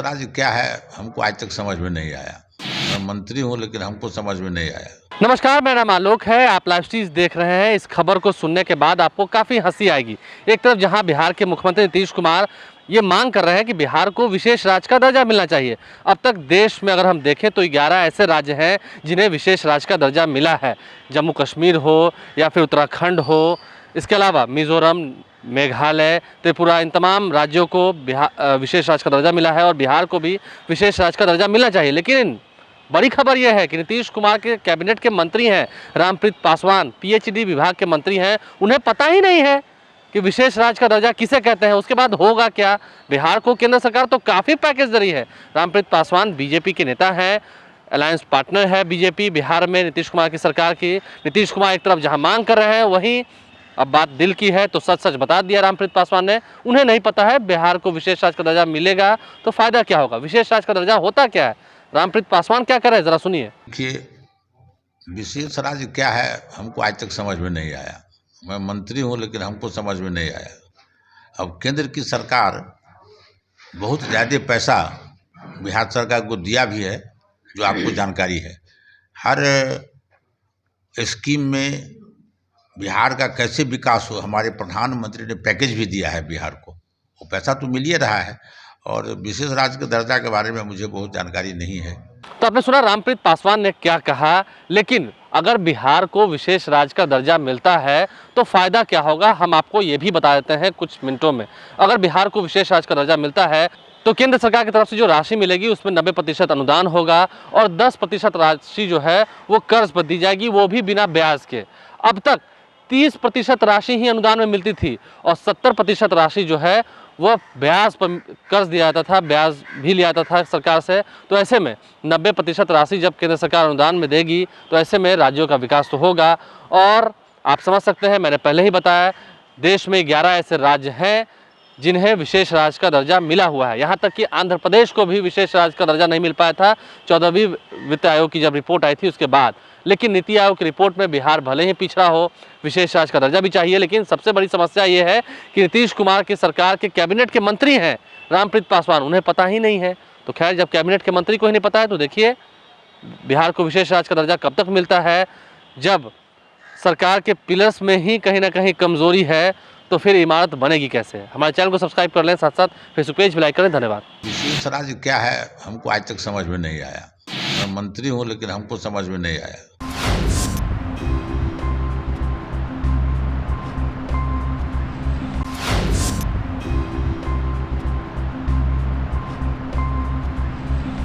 राज्य क्या है हमको आज तक समझ में नहीं आया। मैं मंत्री हूँ लेकिन हमको समझ में नहीं आया। नमस्कार, मेरा नाम आलोक है। आप लाइव स्ट्रीज देख रहे हैं। इस खबर को सुनने के बाद आपको काफ़ी हंसी आएगी। एक तरफ जहां बिहार के मुख्यमंत्री नीतीश कुमार ये मांग कर रहे हैं कि बिहार को विशेष राज्य का दर्जा मिलना चाहिए। अब तक देश में अगर हम देखें तो 11 ऐसे राज्य हैं जिन्हें विशेष राज्य का दर्जा मिला है। जम्मू कश्मीर हो या फिर उत्तराखंड हो, इसके अलावा मिज़ोरम, मेघालय, त्रिपुरा, इन तमाम राज्यों को विशेष राज्य का दर्जा मिला है और बिहार को भी विशेष राज्य का दर्जा मिलना चाहिए। लेकिन बड़ी खबर यह है कि नीतीश कुमार के कैबिनेट के मंत्री हैं रामप्रीत पासवान, पीएचडी विभाग के मंत्री हैं, उन्हें पता ही नहीं है कि विशेष राज्य का दर्जा किसे कहते हैं। उसके बाद होगा क्या? बिहार को केंद्र सरकार तो काफ़ी पैकेज दे रही है। रामप्रीत पासवान बीजेपी के नेता हैं, अलायंस पार्टनर है बीजेपी बिहार में नीतीश कुमार की सरकार की। नीतीश कुमार एक तरफ जहां मांग कर रहे हैं, वहीं अब बात दिल की है तो सच सच बता दिया रामप्रीत पासवान ने। उन्हें नहीं पता है बिहार को विशेष राज्य का दर्जा मिलेगा तो फायदा क्या होगा, विशेष राज्य का दर्जा होता क्या है। रामप्रीत पासवान क्या कर रहे हैं, जरा सुनिए। देखिए, विशेष राज्य क्या है हमको आज तक समझ में नहीं आया। मैं मंत्री हूँ लेकिन हमको समझ में नहीं आया। अब केंद्र की सरकार बहुत ज़्यादा पैसा बिहार सरकार को दिया भी है, जो आपको जानकारी है। हर स्कीम में बिहार का कैसे विकास हो, हमारे प्रधानमंत्री ने पैकेज भी दिया है बिहार को। वो पैसा तो मिल ही रहा है और विशेष राज्य के दर्जा के बारे में मुझे बहुत जानकारी नहीं है। तो आपने सुना रामप्रीत पासवान ने क्या कहा। लेकिन अगर बिहार को विशेष राज्य का दर्जा मिलता है तो फायदा क्या होगा, हम आपको ये भी बता देते हैं कुछ मिनटों में। अगर बिहार को विशेष राज्य का दर्जा मिलता है तो केंद्र सरकार की तरफ से जो राशि मिलेगी उसमें 90% अनुदान होगा और 10% राशि जो है वो कर्ज पर दी जाएगी, वो भी बिना ब्याज के। अब तक 30% राशि ही अनुदान में मिलती थी और 70% राशि जो है वह ब्याज पर कर्ज दिया जाता था, ब्याज भी लिया जाता था सरकार से। तो ऐसे में 90% राशि जब केंद्र सरकार अनुदान में देगी तो ऐसे में राज्यों का विकास तो होगा। और आप समझ सकते हैं, मैंने पहले ही बताया, देश में 11 ऐसे राज्य हैं जिन्हें विशेष राज्य का दर्जा मिला हुआ है। यहाँ तक कि आंध्र प्रदेश को भी विशेष राज्य का दर्जा नहीं मिल पाया था 14वीं वित्त आयोग की जब रिपोर्ट आई थी उसके बाद। लेकिन नीति आयोग की रिपोर्ट में बिहार भले ही पिछड़ा हो, विशेष राज्य का दर्जा भी चाहिए। लेकिन सबसे बड़ी समस्या ये है कि नीतीश कुमार की सरकार के कैबिनेट के मंत्री हैं रामप्रीत पासवान, उन्हें पता ही नहीं है। तो खैर, जब कैबिनेट के मंत्री को ही नहीं पता है तो देखिए बिहार को विशेष राज्य का दर्जा कब तक मिलता है। जब सरकार के पिलर्स में ही कहीं ना कहीं कमजोरी है तो फिर इमारत बनेगी कैसे। हमारे चैनल को सब्सक्राइब कर लें, साथ साथ फेसबुक पेज भी लाइक करें। धन्यवाद। विशेष राज्य क्या है हमको आज तक समझ में नहीं आया। मैं मंत्री हूँ लेकिन हमको समझ में नहीं आया।